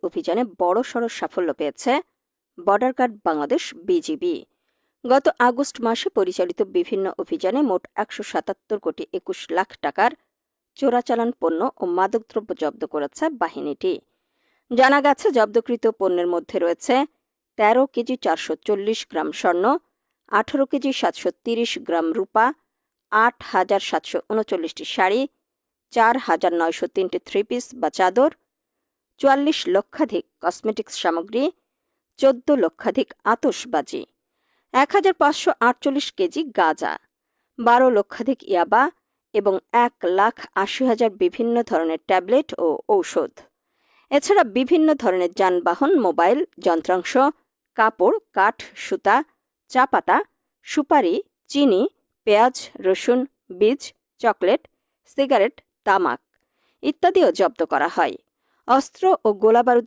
অভিযানে বড়সড় সাফল্য পেয়েছে বর্ডার গার্ড বাংলাদেশ বিজিবি। গত আগস্ট মাসে পরিচালিত বিভিন্ন অভিযানে মোট ১৭৭ কোটি ২১ লাখ টাকার চোরাচালান পণ্য ও মাদকদ্রব্য জব্দ করেছে বাহিনীটি। জানা গেছে, জব্দকৃত পণ্যের মধ্যে রয়েছে ১৩ কেজি ৪৪০ গ্রাম স্বর্ণ, ১৮ কেজি ৭৩০ গ্রাম রূপা, ৮,৭৩৯টি শাড়ি, ৪,৯০৩টি থ্রি পিস বা চাদর, ৪৪ লক্ষাধিক কসমেটিক্স সামগ্রী, ১৪ লক্ষাধিক আতশবাজি, ১,৫৪৮ কেজি গাঁজা, ১২ লক্ষাধিক ইয়াবা এবং ১,৮০,০০০ বিভিন্ন ধরনের ট্যাবলেট ও ঔষধ। এছাড়া বিভিন্ন ধরনের যানবাহন, মোবাইল যন্ত্রাংশ, কাপড়, কাঠ, সুতা, চা পাতা, সুপারি, চিনি, পেঁয়াজ, রসুন, বীজ, চকলেট, সিগারেট, তামাক ইত্যাদিও জব্দ করা হয়। অস্ত্র ও গোলাবারুদ